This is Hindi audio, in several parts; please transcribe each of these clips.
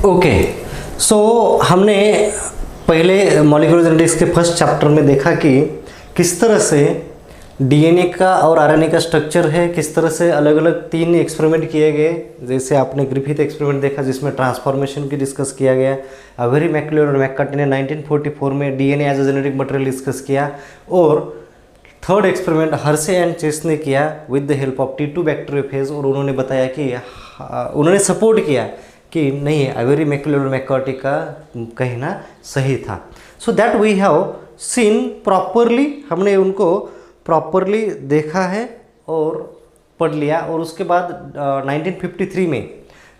ओके, सो हमने पहले मॉलिक्यूलर जेनेटिक्स के फर्स्ट चैप्टर में देखा कि किस तरह से डीएनए का और आरएनए का स्ट्रक्चर है, किस तरह से अलग अलग 3 एक्सपेरिमेंट किए गए। जैसे आपने ग्रिफिथ एक्सपेरिमेंट देखा जिसमें ट्रांसफॉर्मेशन की डिस्कस किया गया। अवेरी मैकलेलन और मैककार्टी ने 1944 में DNA as a genetic material discuss किया। और third experiment Hershey and Chase ने किया with the help of T2 bacteriophage, और उन्होंने बताया कि उन्होंने सपोर्ट किया कि नहीं, अवेरी मैकलेलन और मैककार्टी का कहना सही था। So that we have seen properly, हमने उनको प्रॉपरली देखा है और पढ़ लिया। और उसके बाद 1953 में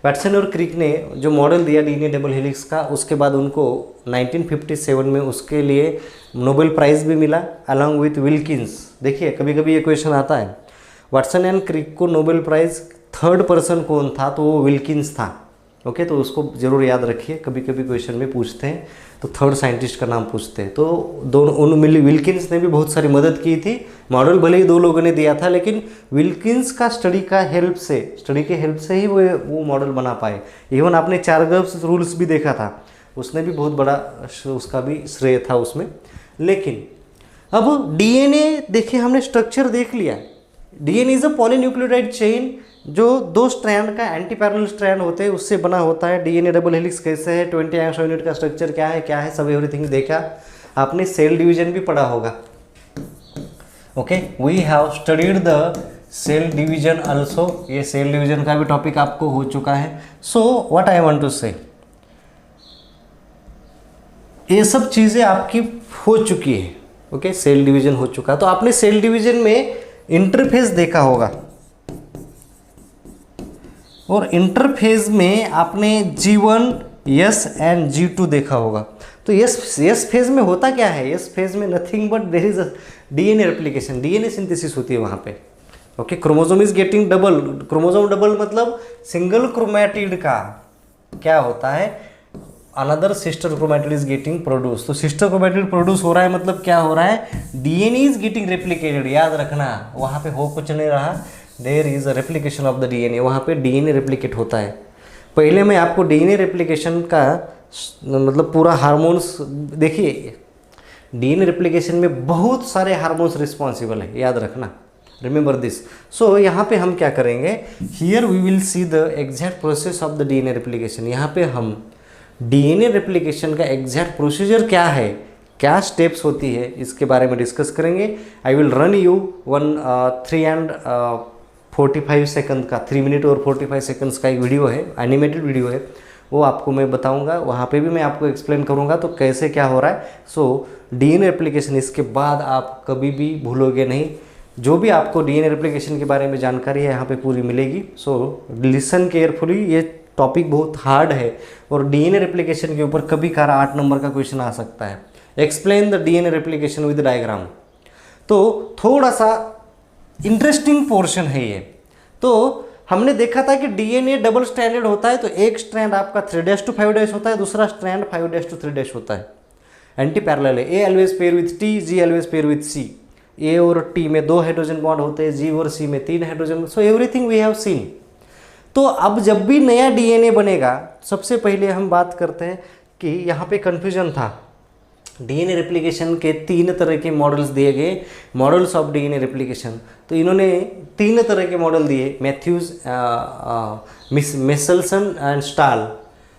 वैटसन और क्रिक ने जो मॉडल दिया डीएनए डबल हेलिक्स का, उसके बाद उनको 1957 में उसके लिए नोबेल प्राइज़ भी मिला अलॉन्ग विथ विल्किंस। देखिए कभी कभी ये क्वेश्चन आता है, वैटसन एंड क्रिक को नोबेल प्राइज़ थर्ड पर्सन कौन था, तो वो विल्किंस था। ओके, तो उसको ज़रूर याद रखिए, कभी कभी क्वेश्चन में पूछते हैं तो थर्ड साइंटिस्ट का नाम पूछते हैं। तो दोनों उन विल्किंस ने भी बहुत सारी मदद की थी। मॉडल भले ही 2 लोगों ने दिया था, लेकिन विल्किंस का स्टडी के हेल्प से ही वो मॉडल बना पाए। इवन आपने चार्गव्स रूल्स भी देखा था, उसने भी बहुत बड़ा उसका भी श्रेय था उसमें। लेकिन अब डीएनए देखिए, हमने स्ट्रक्चर देख लिया। DNA is a polynucleotide chain जो 2 स्ट्रैंड का एंटी पैरेलल स्ट्रैंड होते हैं उससे बना होता है। डीएनए डबल हेलिक्स कैसे है, 20 एंगस्ट्रॉम यूनिट का स्ट्रक्चर क्या है सब एवरीथिंग देखा। आपने सेल डिवीजन भी पढ़ा होगा। Okay, we have studied the cell division also. ये सेल डिवीजन का भी टॉपिक आपको हो चुका है। So what I want to say, ये सब चीज़ें आपकी हो चुकी है। ओके, सेल डिवीजन हो चुका। तो आपने सेल डिवीजन में इंटरफेस देखा होगा, और इंटरफेज में आपने G1, S एंड G2 देखा होगा। तो यस फेज में होता क्या है, यस फेज में nothing but there is a DNA replication, DNA synthesis होती है वहाँ पे। Okay, chromosome is getting double. Chromosome double मतलब सिंगल क्रोमैटिड का क्या होता है, another sister chromatid is getting produce. तो सिस्टर क्रोमैटिड प्रोड्यूस हो रहा है, मतलब क्या हो रहा है, डीएनए इज गेटिंग रेप्लिकेटेड। याद रखना, वहाँ पे हो कुछ नहीं रहा, there is a replication of the DNA. वहाँ पे डीएनए रेप्लिकेट होता है। पहले मैं आपको डीएनए रेप्लिकेशन का मतलब पूरा हार्मोन्स देखिए, डीएनए रेप्लिकेशन में बहुत सारे हार्मोन्स रिस्पॉन्सिबल है, याद रखना, रिमेंबर दिस। सो यहाँ पे हम क्या करेंगे, here we will see the exact process of the DNA replication. यहाँ पे हम डीएनए रेप्लिकेशन का एग्जैक्ट प्रोसीजर क्या है, क्या स्टेप्स होती है, इसके बारे में डिस्कस करेंगे। I will run you 3 and 45 second का, 3 मिनट और 45 सेकंड्स का एक वीडियो है, एनिमेटेड वीडियो है, वो आपको मैं बताऊंगा। वहाँ पे भी मैं आपको एक्सप्लेन करूँगा तो कैसे क्या हो रहा है। सो डीएनए रेप्लिकेशन, इसके बाद आप कभी भी भूलोगे नहीं। जो भी आपको डीएनए रेप्लिकेशन के बारे में जानकारी है यहाँ पे पूरी मिलेगी। सो लिसन केयरफुली, ये टॉपिक बहुत हार्ड है और डीएनए रेप्लिकेशन के ऊपर कभी कभार 8 नंबर का क्वेश्चन आ सकता है। Explain the DNA replication with diagram. तो थोड़ा सा इंटरेस्टिंग पोर्शन है ये। तो हमने देखा था कि डीएनए डबल स्ट्रैंडेड होता है, तो एक स्ट्रैंड आपका 3' to 5' होता है, दूसरा स्ट्रैंड 5' to 3' होता है, एंटी पैरेलल है। A always pair with T, G always pair with C. A और टी में 2 हाइड्रोजन बॉन्ड होते हैं, जी और सी में 3 hydrogen. So everything we have seen. तो अब जब भी नया डीएनए बनेगा, सबसे पहले हम बात करते हैं कि यहाँ पे कन्फ्यूजन था। डीएनए रेप्लिकेशन के 3 तरह के मॉडल्स दिए गए, मॉडल्स ऑफ डीएनए रेप्लिकेशन। तो इन्होंने 3 तरह के मॉडल दिए, Matthews, Meselson and Stahl.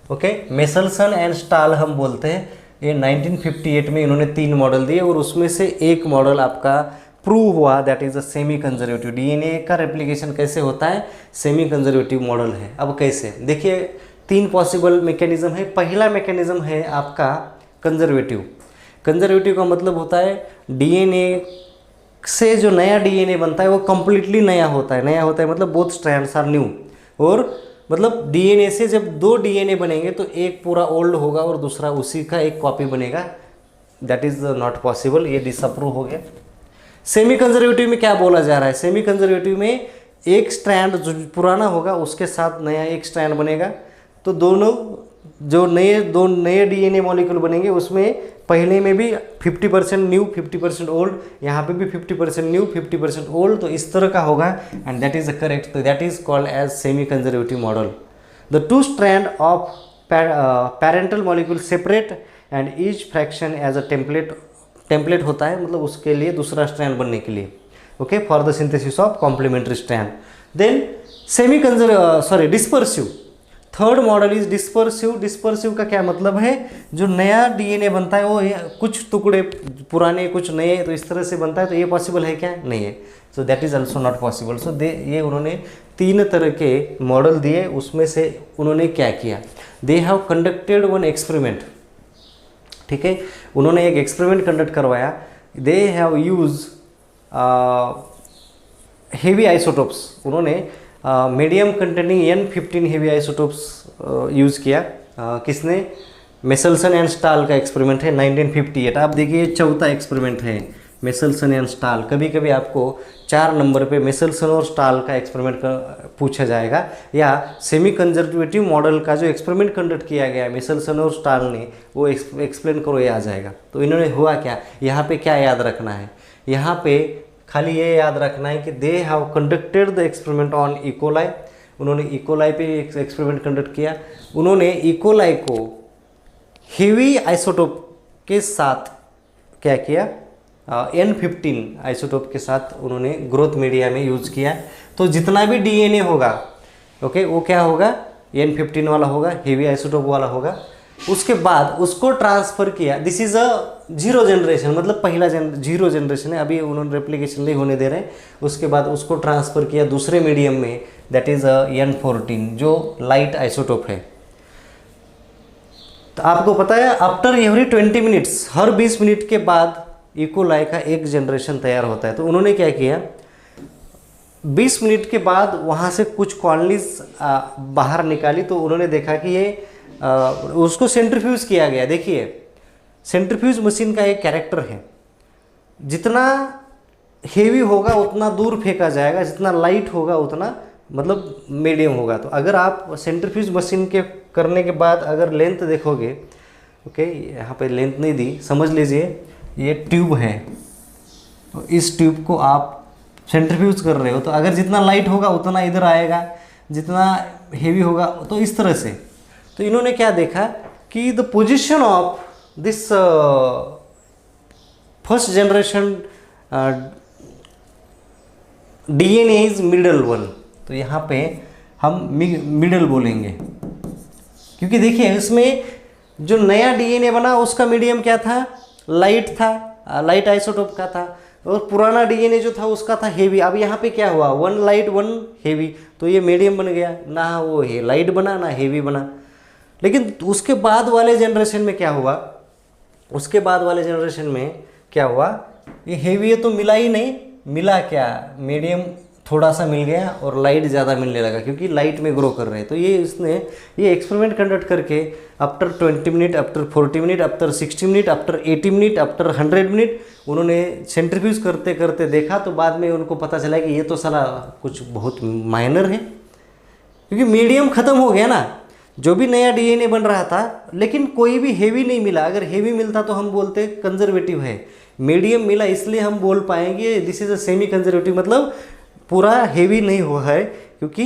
Okay, Meselson and Stahl हम बोलते हैं। ये 1958 में इन्होंने 3 मॉडल दिए और उसमें से एक मॉडल आपका प्रूव हुआ, that is a semi conservative. DNA का रेप्लिकेशन कैसे होता है, सेमी कंजर्वेटिव मॉडल है। अब कैसे, देखिए 3 पॉसिबल मैकेनिज्म है। पहला मैकेनिज्म है आपका कंजर्वेटिव। कंजर्वेटिव का मतलब होता है डीएनए से जो नया डीएनए बनता है वो कंप्लीटली नया होता है। नया होता है मतलब बोथ स्ट्रैंड्स आर न्यू। और मतलब डीएनए से जब 2 डीएनए बनेंगे तो एक पूरा ओल्ड होगा और दूसरा उसी का एक कॉपी बनेगा, दैट इज नॉट पॉसिबल, ये डिसअप्रूव हो गया। सेमी कंजर्वेटिव में क्या बोला जा रहा है, सेमी कंजर्वेटिव में एक स्ट्रैंड जो पुराना होगा उसके साथ नया एक स्ट्रैंड बनेगा। तो दोनों जो दो नए डीएनए मॉलिक्यूल बनेंगे उसमें पहले में भी 50% न्यू 50% ओल्ड, यहाँ पे भी 50% न्यू 50% ओल्ड, तो इस तरह का होगा एंड दैट इज करेक्ट। तो that is called as semi conservative model. The 2 strand of parental molecule separate and each fraction as a template होता है, मतलब उसके लिए दूसरा स्ट्रैंड बनने के लिए, okay, for the synthesis of complementary strand. Then dispersive, third model is dispersive. Dispersive का क्या मतलब है, जो नया डीएनए बनता है वो कुछ टुकड़े पुराने कुछ नए, तो इस तरह से बनता है, तो ये पॉसिबल है क्या, नहीं है। So that is also not possible. So ये उन्होंने 3 तरह के मॉडल दिए, उसमें से उन्होंने क्या किया, they have conducted one experiment, ठीक है, उन्होंने एक एक्सपेरिमेंट कंडक्ट करवाया। They have use heavy isotopes, उन्होंने medium containing N15 heavy isotopes use किया। किसने, मेसलसन एंड स्टाल का एक्सपेरिमेंट है 1958। आप देखिए चौथा एक्सपेरिमेंट है मेसलसन एंड स्टाल। कभी कभी आपको 4 नंबर पे मेसलसन और स्टाल का एक्सपेरिमेंट पूछा जाएगा, या सेमी कंजर्वेटिव मॉडल का जो एक्सपेरिमेंट कंडक्ट किया गया है मेसलसन और स्टाल ने, वो एक्सप्लेन करो, ये आ जाएगा। तो इन्होंने हुआ क्या, यहाँ पे क्या याद रखना है, यहाँ पे खाली ये याद रखना है कि दे have conducted the experiment on E coli. उन्होंने इकोलाई पे एक्सपेरिमेंट कंडक्ट किया। उन्होंने इकोलाई को हेवी आइसोटोप के साथ क्या किया, N15 आइसोटोप के साथ उन्होंने ग्रोथ मीडिया में यूज़ किया। तो जितना भी डीएनए होगा, ओके, वो क्या होगा, N15 वाला होगा, हेवी आइसोटोप वाला होगा। उसके बाद उसको ट्रांसफ़र किया। दिस इज़ अ 0 जनरेशन, मतलब पहला 0 जनरेशन है, अभी उन्होंने रेप्लिकेशन नहीं होने दे रहे हैं। उसके बाद उसको ट्रांसफ़र किया दूसरे मीडियम में, दैट इज़ N14, जो लाइट आइसोटोप है। तो आपको पता है आफ्टर एवरी 20 मिनट्स, हर 20 मिनट के बाद इकोलाई का एक जनरेशन तैयार होता है। तो उन्होंने क्या किया, 20 मिनट के बाद वहाँ से कुछ कॉलोनीज बाहर निकाली। तो उन्होंने देखा कि ये उसको सेंट्रीफ्यूज किया गया। देखिए सेंट्रीफ्यूज मशीन का एक कैरेक्टर है, जितना हेवी होगा उतना दूर फेंका जाएगा, जितना लाइट होगा उतना मतलब मीडियम होगा। तो अगर आप सेंट्रीफ्यूज मशीन के करने के बाद अगर लेंथ देखोगे, ओके, यहाँ पे लेंथ नहीं दी, समझ लीजिए ये ट्यूब है, तो इस ट्यूब को आप सेंट्रीफ्यूज कर रहे हो, तो अगर जितना लाइट होगा उतना इधर आएगा, जितना हेवी होगा तो इस तरह से। तो इन्होंने क्या देखा कि the position of this first generation DNA is middle one. तो यहाँ पे हम मिडल बोलेंगे, क्योंकि देखिए इसमें जो नया डीएनए बना उसका मीडियम क्या था, लाइट था, लाइट आइसोटोप का था, और पुराना डीएनए जो था उसका था हेवी। अब यहाँ पे क्या हुआ, 1 लाइट 1 हेवी, तो ये मीडियम बन गया, ना वो लाइट बना ना हेवी बना। लेकिन उसके बाद वाले जनरेशन में क्या हुआ, उसके बाद वाले जनरेशन में क्या हुआ, ये हेवी है तो मिला ही नहीं, मिला क्या, मीडियम थोड़ा सा मिल गया और लाइट ज़्यादा मिलने लगा, क्योंकि लाइट में ग्रो कर रहे हैं। तो ये इसने ये एक्सपेरिमेंट कंडक्ट करके after 20 minute, after 40 minute, after 60 minute, after 80 minute, after 100 minute उन्होंने सेंट्रीफ्यूज करते करते देखा। तो बाद में उनको पता चला कि ये तो साला कुछ बहुत माइनर है, क्योंकि मीडियम ख़त्म हो गया ना, जो भी नया डीएनए बन रहा था, लेकिन कोई भी हेवी नहीं मिला। अगर हेवी मिलता तो हम बोलते कंजर्वेटिव है, मीडियम मिला इसलिए हम बोल पाएंगे this is a semi conservative, मतलब पूरा हेवी नहीं हुआ है, क्योंकि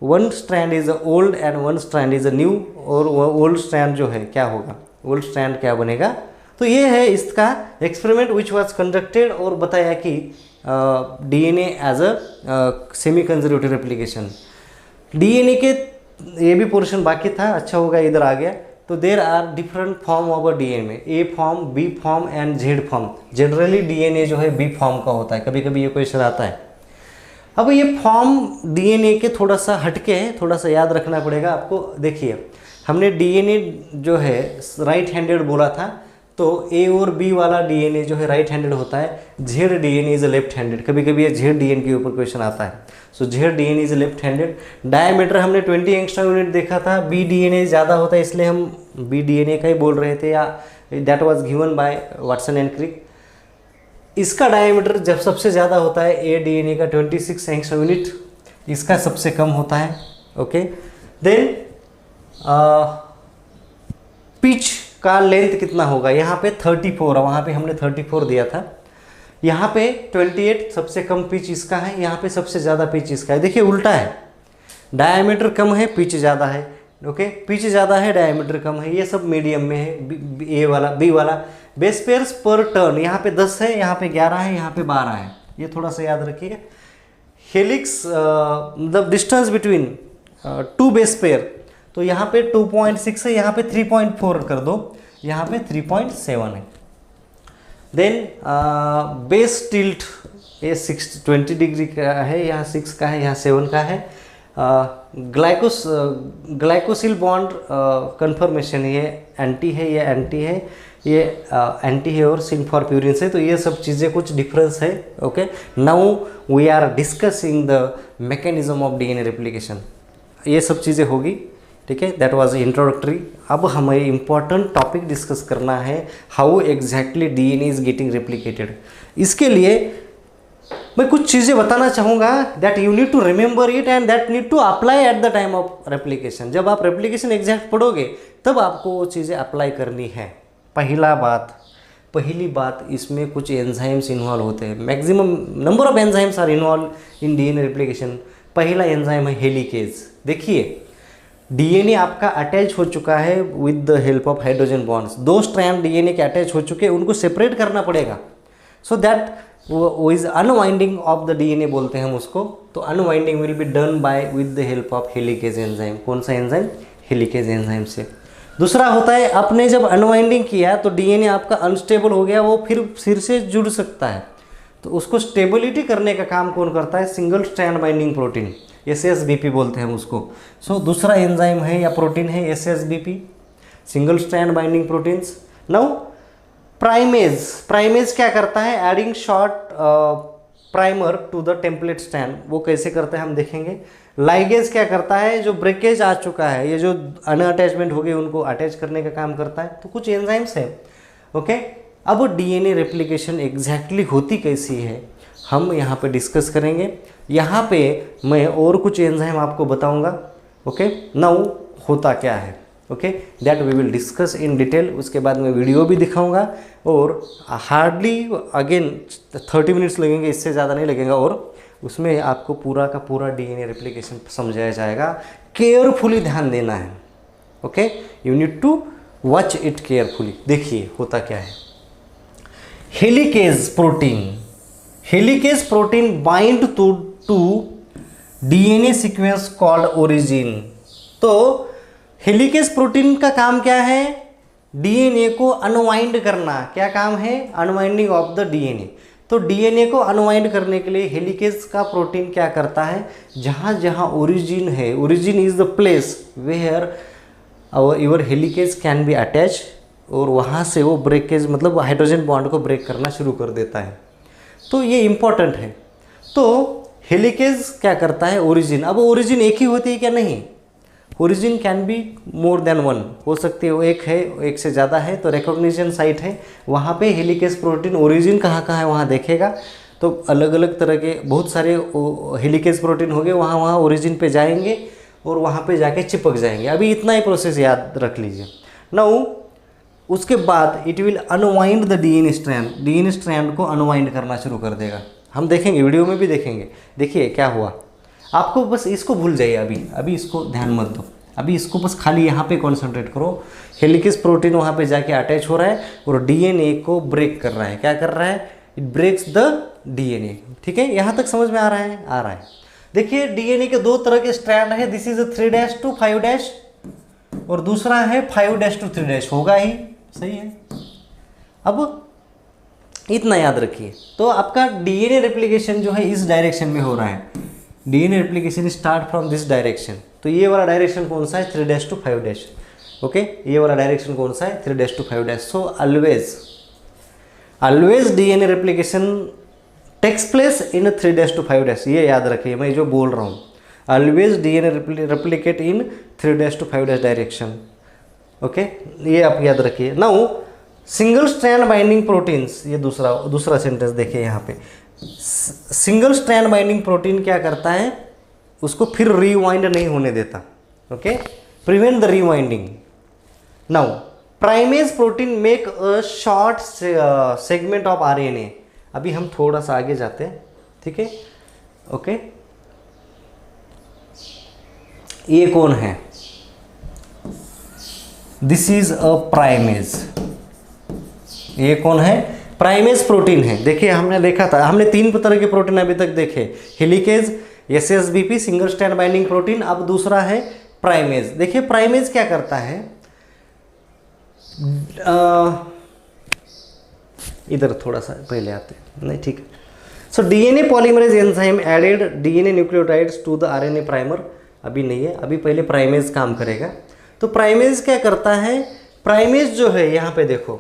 1 strand is a old and 1 strand is a new, और ओल्ड स्ट्रैंड जो है क्या होगा, ओल्ड स्ट्रैंड क्या बनेगा। तो ये है इसका एक्सपेरिमेंट विच वाज कंडक्टेड, और बताया कि DNA as a semi conservative replication. DNA के ये भी पोर्शन बाकी था, अच्छा होगा इधर आ गया। तो there are different form of a DNA, A form, B form and Z form. Generally DNA जो है बी फॉर्म का होता है, कभी कभी ये क्वेश्चन आता है। अब ये फॉर्म डीएनए के थोड़ा सा हटके है, थोड़ा सा याद रखना पड़ेगा आपको। देखिए हमने डीएनए जो है राइट हैंडेड बोला था, तो ए और बी वाला डीएनए जो है राइट हैंडेड होता है, Z DNA is left handed. कभी कभी ये जेड डीएनए के ऊपर क्वेश्चन आता है। So Z DNA is left handed. Diameter हमने 20 एंगस्ट्रॉम यूनिट देखा था, बी डीएनए ज़्यादा होता है इसलिए हम बी डीएनए का ही बोल रहे थे, या that was given by Watson and Crick. इसका डायमीटर जब सबसे ज़्यादा होता है ए डीएनए का 26 एंगस्ट्रॉम यूनिट, इसका सबसे कम होता है। ओके, देन पिच का लेंथ कितना होगा, यहाँ पे 34, वहाँ पे हमने 34 दिया था, यहाँ पे 28 सबसे कम पिच इसका है, यहाँ पे सबसे ज़्यादा पिच इसका है। देखिए उल्टा है, डायमीटर कम है पिच ज़्यादा है, ओके, पिच ज़्यादा है, डायमीटर कम है, ये सब मीडियम में है। ए वाला, बी वाला बेस पेयर्स पर टर्न, यहाँ पे 10 है, यहाँ पे 11 है, यहाँ पे 12 है, ये थोड़ा सा याद रखिए। Helix the distance between two base pair, तो यहाँ पे 2.6 है, यहाँ पे 3.4 कर दो, यहाँ पे 3.7 है। देन बेस टिल्ट, ये 20 डिग्री का है, यहाँ 6 का है, यहाँ 7 का है। ग्लाइकोसिल बॉन्ड कन्फर्मेशन, ये एंटी है, ये एंटी है, ये एंटी है और सिन फॉर प्यूरिन से, तो ये सब चीज़ें कुछ डिफरेंस है। Okay, now we are discussing the mechanism of DNA replication, ये सब चीज़ें होगी, ठीक है। That was introductory. अब हमें इम्पॉर्टेंट टॉपिक डिस्कस करना है, how exactly DNA is getting replicated. इसके लिए मैं कुछ चीज़ें बताना चाहूँगा, that you need to remember it and that need to apply at the time of replication. जब आप रेप्लिकेशन एग्जैक्ट पढ़ोगे तब आपको वो चीज़ें अप्लाई करनी है। पहली बात इसमें कुछ एंजाइम्स इन्वॉल्व होते हैं, maximum number of enzymes are involve in DNA replication. पहला एंजाइम है हेलिकेज। देखिए, डीएनए आपका अटैच हो चुका है with the help of hydrogen bonds, 2 strand DNA के अटैच हो चुके हैं, उनको सेपरेट करना पड़ेगा। सो दैट वो is unwinding of the DNA बोलते हैं हम उसको। तो unwinding will be done by with the help of helicase enzyme. कौन सा एंजाइम? हेलिकेज एंजाइम से। दूसरा होता है, आपने जब अनवाइंडिंग किया तो डीएनए आपका अनस्टेबल हो गया, वो फिर से जुड़ सकता है, तो उसको स्टेबिलिटी करने का काम कौन करता है? Single strand binding protein, SSBP बोलते हैं हम उसको। सो दूसरा एंजाइम है या प्रोटीन है SSBP, single strand binding proteins. Now primase क्या करता है? Adding short primer to the template strand. वो कैसे करते हैं हम देखेंगे। लाइगेज क्या करता है? जो ब्रेकेज आ चुका है, ये जो अनअटैचमेंट हो गए उनको अटैच करने का काम करता है। तो कुछ एंजाइम्स है। ओके, अब डीएनए रेप्लिकेशन एग्जैक्टली होती कैसी है हम यहाँ पे डिस्कस करेंगे। यहाँ पे मैं और कुछ एंजाइम आपको बताऊँगा। ओके, नाउ होता क्या है, okay, that we will discuss in detail. उसके बाद मैं वीडियो भी दिखाऊंगा और हार्डली अगेन 30 मिनट्स लगेंगे, इससे ज़्यादा नहीं लगेगा, और उसमें आपको पूरा का पूरा डीएनए रेप्लिकेशन समझाया जाएगा। केयरफुली ध्यान देना है। Okay, you need to watch it carefully. देखिए होता क्या है। Helicase protein bind to DNA sequence called origin. तो हेलिकेज प्रोटीन का काम क्या है? डीएनए को अनवाइंड करना। क्या काम है? Unwinding of the DNA. तो डीएनए को अनवाइंड करने के लिए हेलिकेज का प्रोटीन क्या करता है? जहाँ जहाँ ओरिजिन है, origin is the place where your helicase can be attach, और वहाँ से वो ब्रेकेज मतलब हाइड्रोजन बॉन्ड को ब्रेक करना शुरू कर देता है। तो ये इम्पॉर्टेंट है। तो हेलिकेज क्या करता है? ओरिजिन। अब ओरिजिन एक ही होती है क्या? नहीं, origin can be more than one, हो सकती है वो एक है, एक से ज़्यादा है। तो रिकॉग्निशन साइट है, वहाँ पे हेलिकेज प्रोटीन ओरिजिन कहाँ कहाँ है वहाँ देखेगा। तो अलग अलग तरह के बहुत सारे हेलिकेज प्रोटीन हो गए, वहाँ ओरिजिन पे जाएंगे और वहाँ पे जाके चिपक जाएंगे। अभी इतना ही प्रोसेस याद रख लीजिए। नाउ उसके बाद it will unwind the DNA strand को अनवाइंड करना शुरू कर देगा। हम देखेंगे, वीडियो में भी देखेंगे। देखिए क्या हुआ। आपको बस इसको भूल जाइए, अभी इसको ध्यान मत दो। अभी इसको बस खाली यहाँ पे कॉन्सेंट्रेट करो। हेलिकेज प्रोटीन वहाँ पे जाके अटैच हो रहा है और डीएनए को ब्रेक कर रहा है। क्या कर रहा है? It breaks the DNA. ठीक है, यहाँ तक समझ में आ रहा है? आ रहा है। देखिए, डीएनए के 2 तरह के स्ट्रैंड है। दिस इज 3' to 5' और दूसरा है 5' to 3' होगा ही, सही है। अब इतना याद रखिए। तो आपका डीएनए रेप्लिकेशन जो है इस डायरेक्शन में हो रहा है। DNA replication start from this direction. तो ये वाला डायरेक्शन कौन सा है? 3' to 5'। ओके, ये वाला डायरेक्शन कौन सा है? 3' to 5'। So always DNA replication takes place in 3' to 5'। ये याद रखिए मैं जो बोल रहा हूँ। Always DNA replicate in 3' to 5' direction. Okay, ये आप याद रखिए। Now single strand binding proteins, ये दूसरा सेंटेंस देखिए यहाँ पे। सिंगल स्ट्रैंड बाइंडिंग प्रोटीन क्या करता है? उसको फिर रिवाइंड नहीं होने देता। Okay, prevent the rewinding. Now primase protein make a short segment of RNA. अभी हम थोड़ा सा आगे जाते हैं, ठीक है। ओके, ये कौन है? This is a primase. ये कौन है? प्राइमेज प्रोटीन है। देखिए हमने देखा था, हमने 3 तरह के प्रोटीन अभी तक देखे, helicase, SSBP single strand binding protein, अब दूसरा है प्राइमेज। देखिए प्राइमेज क्या करता है, इधर थोड़ा सा पहले आते हैं, नहीं ठीक है। So DNA polymerase enzyme added DNA nucleotides to the RNA primer, अभी नहीं है, अभी पहले प्राइमेज काम करेगा। तो प्राइमेज क्या करता है? प्राइमेज जो है यहाँ पे देखो,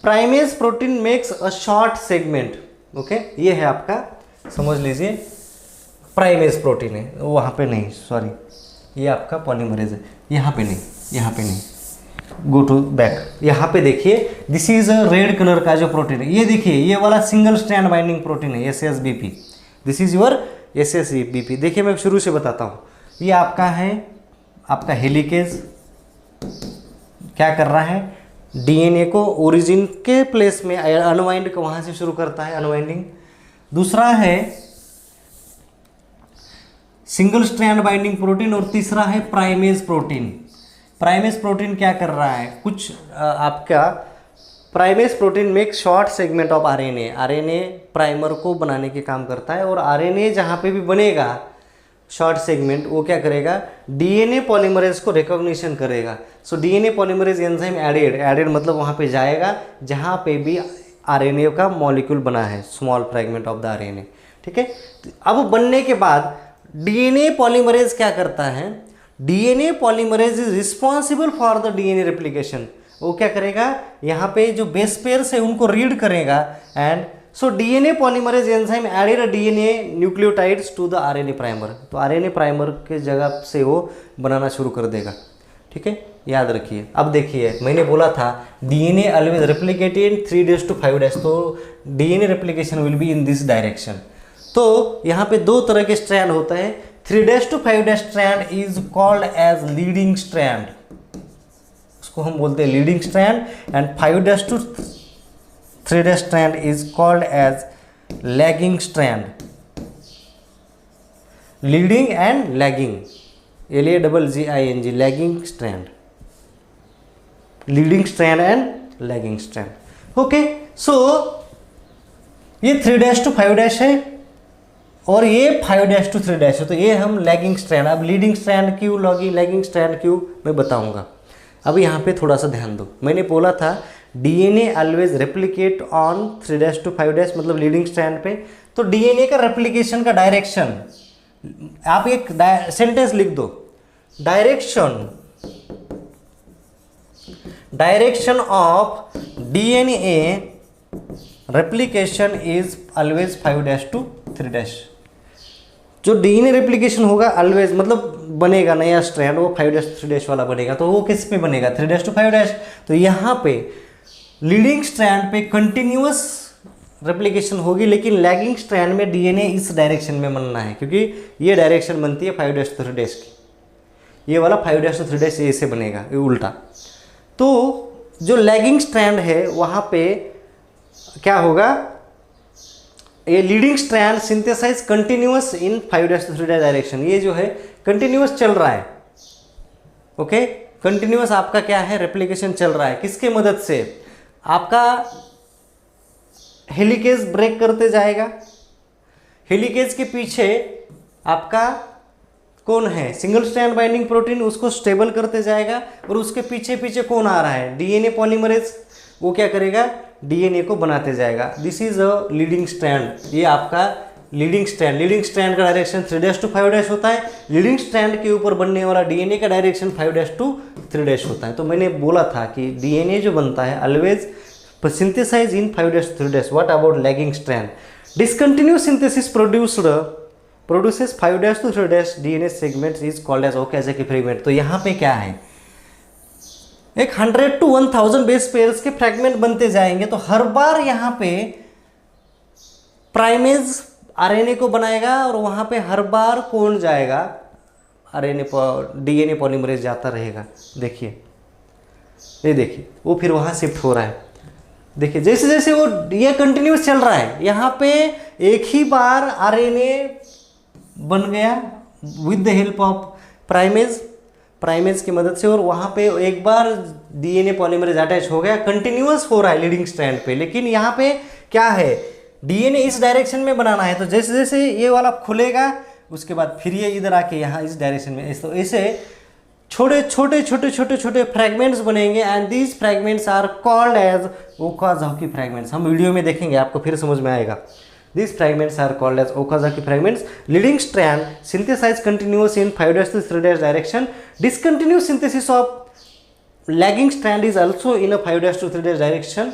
primase protein makes a short segment. Okay, ये है आपका, समझ लीजिए प्राइमेज प्रोटीन है, वहाँ पे नहीं, सॉरी, ये आपका पॉलीमरेज है, यहाँ पे नहीं, यहाँ पे नहीं, गो टू बैक। यहाँ पे देखिए this is a red colour का जो प्रोटीन है, ये देखिए ये वाला सिंगल स्ट्रैंड बाइंडिंग प्रोटीन है एसएसबीपी, दिस इज योर एसएसबीपी। देखिए मैं शुरू से बताता हूँ, ये आपका है आपका हेलिकेज, क्या कर रहा है? डीएनए को ओरिजिन के प्लेस में अनवाइंड को वहाँ से शुरू करता है, अनवाइंडिंग। दूसरा है सिंगल स्ट्रैंड बाइंडिंग प्रोटीन, और तीसरा है प्राइमेज प्रोटीन। प्राइमेज प्रोटीन क्या कर रहा है? कुछ आपका primase protein make short segment of RNA, RNA primer को बनाने के काम करता है, और आरएनए जहाँ पे भी बनेगा शॉर्ट सेगमेंट, वो क्या करेगा? डीएनए पॉलीमरेज को रिकॉग्निशन करेगा। So DNA polymerase enzyme added मतलब वहाँ पे जाएगा जहाँ पे भी आरएनए का मॉलिक्यूल बना है, small fragment of the RNA, ठीक है। अब बनने के बाद डीएनए पॉलीमरेज क्या करता है? DNA polymerase is responsible for the DNA replication. वो क्या करेगा? यहाँ पे जो बेस पेयर्स है उनको रीड करेगा, and so DNA polymerase enzyme added DNA nucleotides to the RNA primer. तो आरएनए प्राइमर के जगह से वो बनाना शुरू कर देगा, ठीक है, याद रखिए। अब देखिए मैंने बोला था डीएनए ऑलवेज रेप्लिकेट इन 3'5', तो DNA replication will be in this direction. तो यहाँ पे 2 तरह के स्ट्रैंड होता है, 3'5' strand is called as leading strand, उसको हम बोलते हैं leading strand, and 5'3' strand is called as lagging strand. Leading and lagging, LAGGING, lagging strand, leading strand and lagging strand. Okay, so ये 3'5' है और ये 5'3' है, तो ये हम लैगिंग स्ट्रैंड। अब लीडिंग स्ट्रैंड क्यों, लैगिंग स्ट्रैंड क्यों, मैं बताऊंगा। अब यहाँ पे थोड़ा सा ध्यान दो, मैंने बोला था डीएनए ऑलवेज रेप्लिकेट ऑन 3'5' मतलब लीडिंग स्ट्रैंड पे। तो डीएनए का रेप्लिकेशन का डायरेक्शन, आप एक सेंटेंस लिख दो, direction of DNA replication is always 5'3'। जो डीएनए रेप्लिकेशन होगा ऑलवेज मतलब बनेगा नया स्ट्रैंड, वो 5'3' वाला बनेगा, तो वो किस पे बनेगा? 3'5'। तो यहाँ पे लीडिंग स्ट्रैंड पे कंटिन्यूअस रेप्लिकेशन होगी, लेकिन लैगिंग स्ट्रैंड में डीएनए इस डायरेक्शन में बनना है, क्योंकि ये डायरेक्शन बनती है 5'3' की, ये वाला 5'3' ऐसे बनेगा, ये उल्टा। तो जो लैगिंग स्ट्रैंड है वहाँ पे क्या होगा? ये लीडिंग स्ट्रैंड सिंथेसाइज कंटिन्यूअस इन 5'3' डायरेक्शन, ये जो है कंटिन्यूअस चल रहा है। ओके, कंटिन्यूअस आपका क्या है? रेप्लिकेशन चल रहा है। किसके मदद से? आपका हेलिकेज ब्रेक करते जाएगा, हेलिकेज के पीछे आपका कौन है? सिंगल स्ट्रैंड बाइंडिंग प्रोटीन, उसको स्टेबल करते जाएगा, और उसके पीछे पीछे कौन आ रहा है? डीएनए पॉलीमरेज, वो क्या करेगा? डीएनए को बनाते जाएगा। This is a leading strand, ये आपका लीडिंग स्ट्रैंड का डायरेक्शन 3'5' होता है। लीडिंग स्ट्रैंड के ऊपर बनने वाला डीएनए का डायरेक्शन 5'3' होता है। तो मैंने बोला था कि डीएनए जो बनता है always synthesize in 5'3'। What about lagging strand? Discontinuous synthesis produces 5'3' DNA segments is called as Okazaki fragment. तो यहाँ पे क्या है? एक 100 to 1000 बेस पेयर्स के फ्रैगमेंट बनते जाएंगे, तो हर बार यहाँ पे प्राइमेज आरएनए को बनाएगा, और वहाँ पे हर बार कौन जाएगा? आरएनए डीएनए पॉलीमरेज जाता रहेगा। देखिए, ये देखिए वो फिर वहाँ शिफ्ट हो रहा है। देखिए जैसे जैसे वो ये कंटिन्यूस चल रहा है, यहाँ पे एक ही बार आरएनए बन गया with the help of primase की मदद से, और वहाँ पे एक बार डीएनए पॉलीमरेज अटैच हो गया, कंटिन्यूअस हो रहा है लीडिंग स्ट्रैंड पे, लेकिन यहाँ पे क्या है, डीएनए इस डायरेक्शन में बनाना है, तो जैसे जैसे ये वाला खुलेगा उसके बाद फिर ये इधर आके यहाँ इस डायरेक्शन में, तो ऐसे छोटे छोटे छोटे छोटे छोटे फ्रैगमेंट्स बनेंगे and these fragments are called as Okazaki fragments. हम वीडियो में देखेंगे, आपको फिर समझ में आएगा। These fragments are called as Okazaki fragments. Leading strand synthesized continuous in 5' to 3' direction. Discontinuous synthesis of lagging strand is also in a 5' to 3' direction.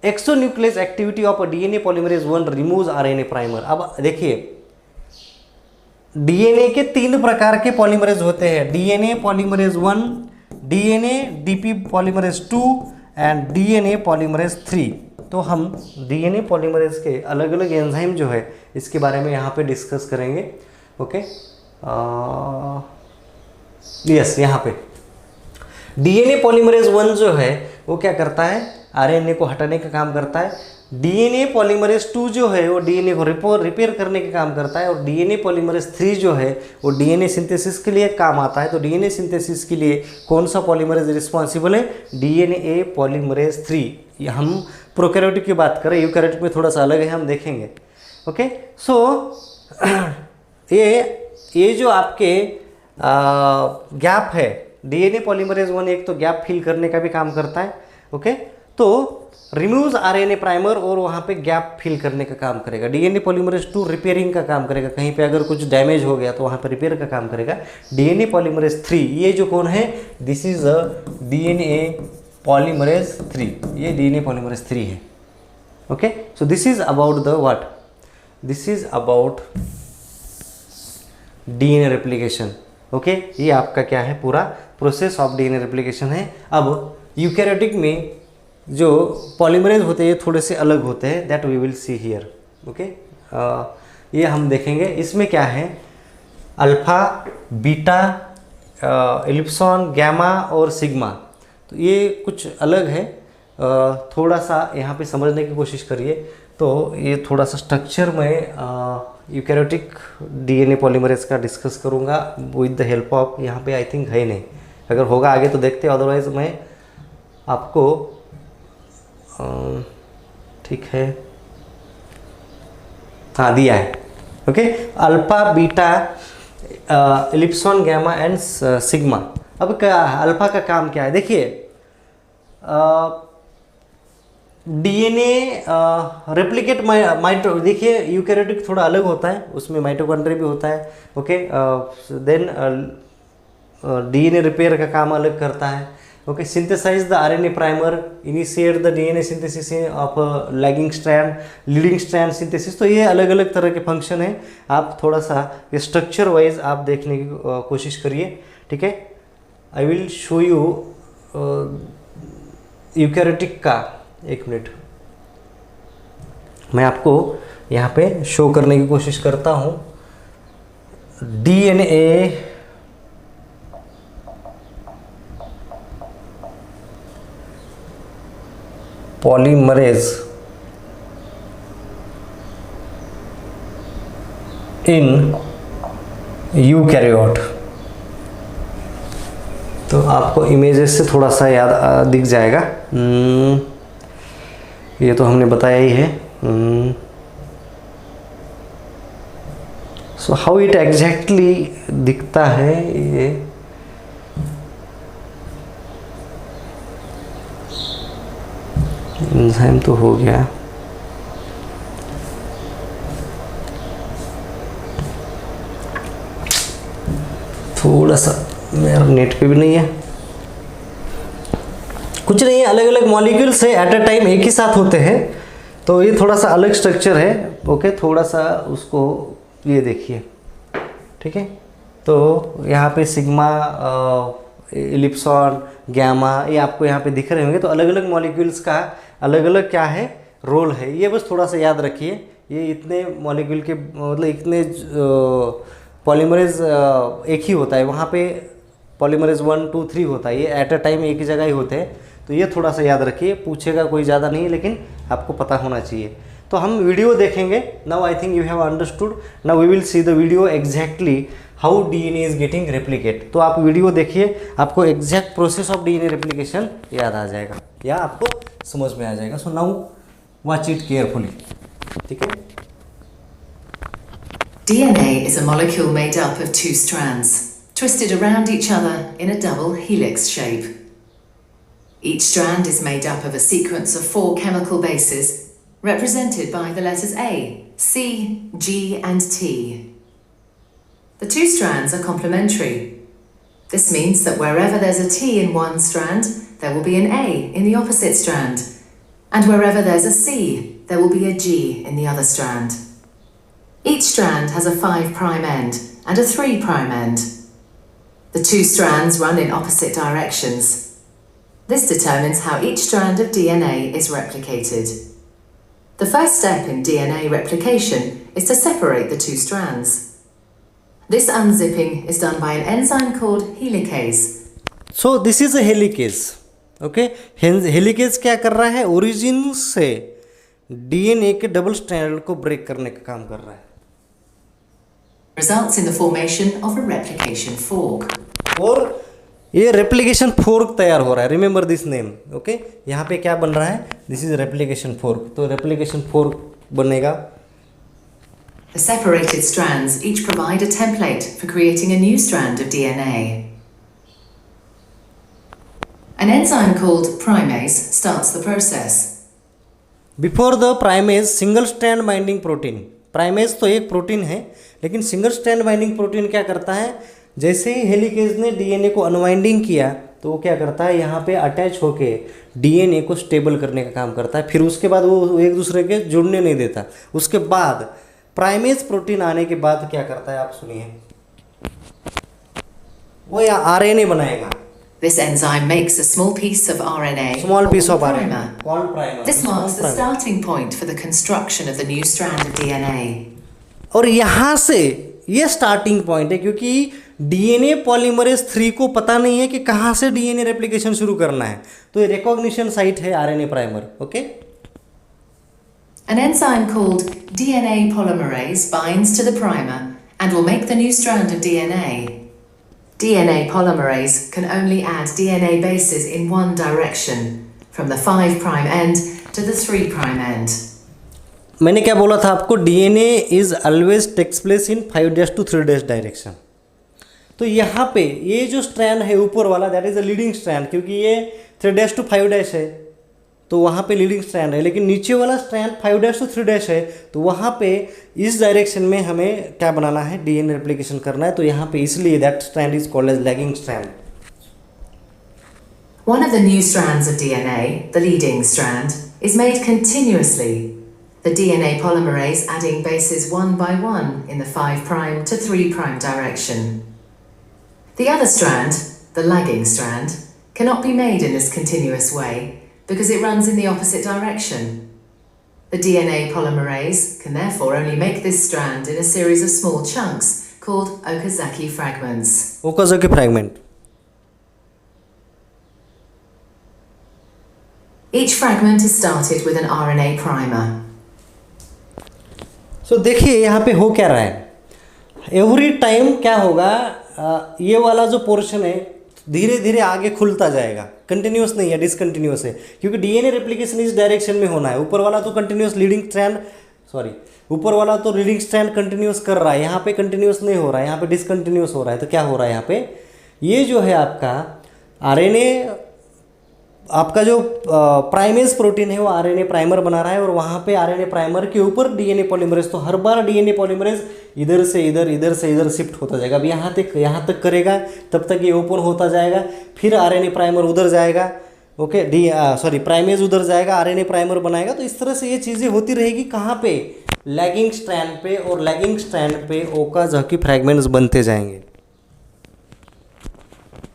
Exonuclease activity of a DNA polymerase 1 removes RNA primer. अब देखिए, डीएनए के 3 प्रकार के पॉलीमरेज होते हैं, DNA polymerase 1, DNA DP polymerase 2 and DNA polymerase 3। तो हम डीएनए पॉलीमरेज के अलग अलग एंजाइम जो है इसके बारे में यहाँ पे डिस्कस करेंगे। ओके, यस, यहाँ पे डीएनए पॉलीमरेज 1 जो है वो क्या करता है, आरएनए को हटाने का काम करता है। डीएनए पॉलीमरेज 2 जो है वो डीएनए को रिपेयर करने का काम करता है, और डीएनए पॉलीमरेज 3 जो है वो डीएनए सिंथेसिस के लिए काम आता है। तो डीएनए सिंथेसिस के लिए कौन सा पॉलीमरेज रिस्पॉन्सिबल है, डीएनए पॉलीमरेज 3। हम प्रोकैरियोटिक की बात करें, यूकैरियोटिक में थोड़ा सा अलग है, हम देखेंगे। ओके, सो ये जो आपके गैप है, डीएनए पॉलीमरेज 1 एक तो गैप फिल करने का भी काम करता है। ओके, तो रिमूव्स आरएनए प्राइमर और वहाँ पे गैप फिल करने का काम करेगा। डीएनए पॉलीमरेज 2 रिपेयरिंग का काम करेगा, कहीं पे अगर कुछ डैमेज हो गया तो वहाँ पे रिपेयर का काम करेगा। डीएनए पॉलीमरेज 3 ये जो कौन है, this is a DNA polymerase 3, ये डीएनए पॉलीमरेज 3 है। Okay, so this is about the what, this is about DNA replication. Okay, ये आपका क्या है, पूरा प्रोसेस ऑफ डीएनए रेप्लिकेशन है। अब यूकैरियोटिक में जो पॉलीमरेज होते हैं ये थोड़े से अलग होते हैं, that we will see here. Okay, ये हम देखेंगे। इसमें क्या है, अल्फा, बीटा, इलिप्सॉन, गैमा और सिग्मा, तो ये कुछ अलग है। थोड़ा सा यहाँ पे समझने की कोशिश करिए। तो ये थोड़ा सा स्ट्रक्चर में यूकैरियोटिक डीएनए पॉलीमरेज का डिस्कस करूँगा विद द हेल्प ऑफ, यहाँ पे आई थिंक है नहीं, अगर होगा आगे तो देखते, अदरवाइज मैं आपको ठीक है, हाँ दिया है। Okay, alpha, beta, epsilon, gamma and sigma. अब क्या अल्फा का काम क्या है, देखिए डीएनए रेप्लिकेट माइटो, देखिए यूकैरियोटिक थोड़ा अलग होता है, उसमें माइटोकॉन्ड्रिया भी होता है। ओके, देन डीएनए रिपेयर का काम अलग करता है। Okay, synthesise the RNA primer, initiate the DNA synthesis of lagging strand, leading strand synthesis. तो ये अलग अलग तरह के फंक्शन है, आप थोड़ा सा स्ट्रक्चर वाइज आप देखने की कोशिश करिए। ठीक है, I will show you eukaryotic का, एक मिनट मैं आपको यहाँ पे शो करने की कोशिश करता हूँ। डीएनए पॉलीमरेज इन यूकैरियोट, तो आपको इमेजेस से थोड़ा सा याद दिख जाएगा। ये तो हमने बताया ही है। सो हाउ इट एग्जैक्टली दिखता है, ये एंजाइम तो हो गया, थोड़ा सा मेरा नेट पे भी नहीं है, कुछ नहीं है, अलग अलग मॉलिक्यूल्स है एट अ टाइम एक ही साथ होते हैं, तो ये थोड़ा सा अलग स्ट्रक्चर है। ओके, थोड़ा सा उसको ये देखिए। ठीक है, तो यहाँ पे सिग्मा, इलिप्सॉन, गैमा, ये आपको यहाँ पे दिख रहे होंगे। तो अलग अलग मॉलिक्यूल्स का अलग अलग क्या है, रोल है, ये बस थोड़ा सा याद रखिए। ये इतने मॉलिक्यूल के मतलब इतने पॉलीमरेज एक ही होता है, वहाँ पे पॉलीमरेज 1, 2, 3 होता है, ये एट अ टाइम एक ही जगह ही होते हैं। तो ये थोड़ा सा याद रखिए, पूछेगा कोई ज़्यादा नहीं, लेकिन आपको पता होना चाहिए। तो हम वीडियो देखेंगे। Now I think you have understood. Now we will see the video exactly how DNA is getting replicate. तो आप वीडियो देखिए, आपको exact process of DNA replication याद आ जाएगा या आपको समझ में आ जाएगा। So now watch it carefully, ठीक है। DNA is a molecule made up of two strands, twisted around each other in a double helix shape. Each strand is made up of a sequence of 4 chemical bases, represented by the letters A, C, G, and T. The two strands are complementary. This means that wherever there's a T in one strand, there will be an A in the opposite strand, and wherever there's a C, there will be a G in the other strand. Each strand has a 5' end and a 3' end. The two strands run in opposite directions. This determines how each strand of DNA is replicated. The first step in DNA replication is to separate the two strands. This unzipping is done by an enzyme called helicase. So this is a helicase, okay? Helicase क्या कर रहा है, ओरिजिन से डीएनए के डबल स्ट्रैंड को ब्रेक करने का काम कर रहा है। Results in the formation of a replication fork. और ये रेप्लिकेशन फोर्क तैयार हो रहा है, रिमेंबर दिस नेम, ओके। यहाँ पे क्या बन रहा है, दिस इज रेप्लिकेशन फोर्क। तो रेप्लिकेशन फोर्क बनेगा। The separated strands each provide a template for creating a new strand of DNA. An enzyme called primase starts the process. Before the primase single strand binding protein. Primase तो एक प्रोटीन है, लेकिन सिंगल स्ट्रैंड बाइंडिंग प्रोटीन क्या करता है, जैसे ही हेलिकेज ने डीएनए को अनवाइंडिंग किया तो वो क्या करता है, यहाँ पे अटैच होके डीएनए को स्टेबल करने का काम करता है। फिर उसके बाद वो एक दूसरे के जुड़ने नहीं देता। उसके बाद प्राइमेज प्रोटीन आने के बाद क्या करता है, आप सुनिए, वो या आरएनए बनाएगा। This enzyme makes a small piece of RNA. Small piece of primer. RNA called primer. This marks the starting point for the construction of the new strand of DNA. और यहाँ से ये स्टार्टिंग पॉइंट है, क्योंकि डीएनए पॉलीमरेज 3 को पता नहीं है कि कहाँ से डीएनए रेप्लिकेशन शुरू करना है। तो ये रिकॉग्निशन साइट है RNA primer, okay. An enzyme called DNA polymerase binds to the primer and will make the new strand of DNA. DNA polymerase can only add DNA bases in one direction, from the 5' end to the 3' end. मैंने क्या बोला था आपको, DNA is always takes place in 5' to 3' direction. तो यहाँ पे ये जो स्ट्रैंड है ऊपर वाला, that is a leading strand, क्योंकि ये 3' to 5' है तो वहाँ पे लीडिंग स्ट्रैंड है। लेकिन नीचे वाला स्ट्रैंड 5' to 3' है, तो वहाँ पे इस डायरेक्शन में हमें क्या बनाना है, डीएनए रेप्लिकेशन करना है। तो यहाँ पे इसलिए that strand is called as lagging strand. One of the new strands of DNA, the leading strand, is made continuously. The DNA polymerase adding bases 1 by 1 in the 5' to 3' direction. The other strand, the lagging strand, cannot be made in this continuous way because it runs in the opposite direction. The DNA polymerase can therefore only make this strand in a series of small chunks called Okazaki fragments. Okazaki fragment. Each fragment is started with an RNA primer. So देखिए यहाँ पे हो क्या रहा है, एवरी टाइम क्या होगा, ये वाला जो पोर्शन है धीरे धीरे आगे खुलता जाएगा, कंटिन्यूस नहीं है, डिसकंटिन्यूस है, क्योंकि डीएनए रेप्लिकेशन इस डायरेक्शन में होना है। ऊपर वाला तो कंटिन्यूस लीडिंग स्ट्रैंड, ऊपर वाला तो लीडिंग स्ट्रैंड कंटिन्यूस कर रहा है, यहाँ पे कंटिन्यूस नहीं हो रहा है, यहाँ पे डिसकंटिन्यूस हो रहा है। तो क्या हो रहा है यहाँ पे, ये जो है आपका आरएनए, आपका जो प्राइमेज प्रोटीन है वो आरएनए प्राइमर बना रहा है, और वहाँ पे आरएनए प्राइमर के ऊपर डीएनए पॉलीमरेज, तो हर बार डीएनए पॉलीमरेज इधर से इधर, इधर से इधर शिफ्ट होता जाएगा। अब यहाँ तक करेगा, तब तक ये ओपन होता जाएगा, फिर आरएनए प्राइमर उधर जाएगा, ओके, प्राइमेज उधर जाएगा, आरएनए प्राइमर बनाएगा। तो इस तरह से ये चीज़ें होती रहेगी। कहाँ पे, लैगिंग स्ट्रैंड पे, और लैगिंग स्ट्रैंड पे ओकाज़ाकी फ्रैगमेंट्स बनते जाएंगे।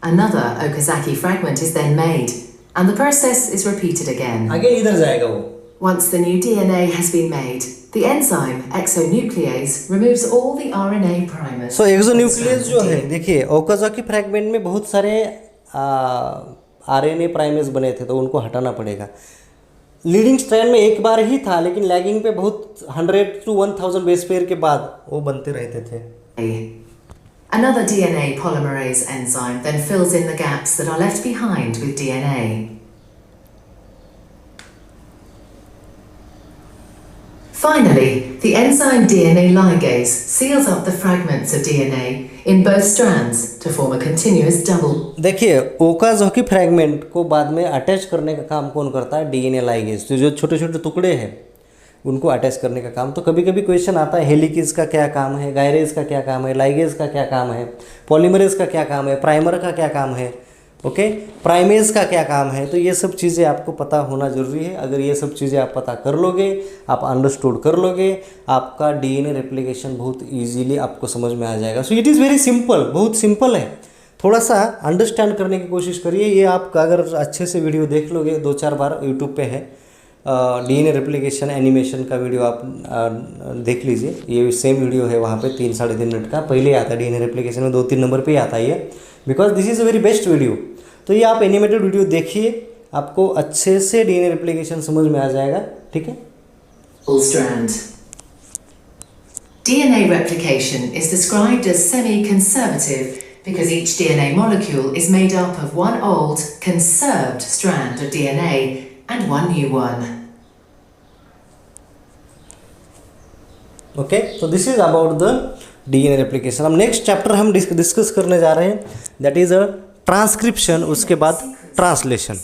Another Okazaki fragment is then made, and the process is repeated again. Again इधर जाएगा वो। Once the new DNA has been made, the enzyme exonuclease removes all the RNA primers. So exonuclease जो है, देखिए ओकाज़ाकी फ्रैगमेंट में बहुत सारे आरएनए प्राइमेज बने थे, तो उनको हटाना पड़ेगा। लीडिंग स्ट्रैंड में एक बार ही था, लेकिन लैगिंग पे बहुत 100 to 1000 बेस पेयर के बाद वो बनते रहते थे। Another DNA polymerase enzyme then fills in the gaps that are left behind with DNA. Finally, the enzyme DNA ligase seals up the fragments of DNA in both strands to form a continuous double. देखिए ओकाज़की फ्रैगमेंट को बाद में अटैच करने का काम कौन करता है? DNA ligase. तो जो छोटे छोटे टुकड़े हैं उनको अटैच करने का काम। तो कभी कभी क्वेश्चन आता है हेलिकेज का क्या काम है, गायरेज का क्या काम है, लाइगेज का क्या काम है, पॉलीमरेज का क्या काम है, प्राइमर का क्या काम है, ओके, प्राइमेज का क्या काम है। तो ये सब चीज़ें आपको पता होना ज़रूरी है। अगर ये सब चीज़ें आप पता कर लोगे, आप अंडरस्टूड कर लोगे, आपका डीएनए रेप्लिकेशन बहुत इजीली आपको समझ में आ जाएगा। So it is very simple, बहुत सिंपल है। थोड़ा सा अंडरस्टैंड करने की कोशिश करिए। ये आप अगर अच्छे से वीडियो देख लोगे, 2-4 बार यूट्यूब पे है डीएनए रेप्लिकेशन एनिमेशन का वीडियो, आप देख लीजिए। ये सेम वीडियो है वहाँ पे 3-3.5 मिनट का, पहले आता है डीएनए रेप्लिकेशन में 2-3 नंबर पे ही आता है ये, because this is a very best video. तो ये आप एनिमेटेड वीडियो देखिए, आपको अच्छे से डीएनए रेप्लिकेशन समझ में आ जाएगा, ठीक है। All strand. DNA replication is described as semi-conservative because each DNA molecule is made up of one old, conserved strand of DNA and one new one. Okay, तो this is about the DNA replication. अब नेक्स्ट चैप्टर हम डिस्कस करने जा रहे हैं, दैट इज अ ट्रांसक्रिप्शन, उसके बाद ट्रांसलेशन।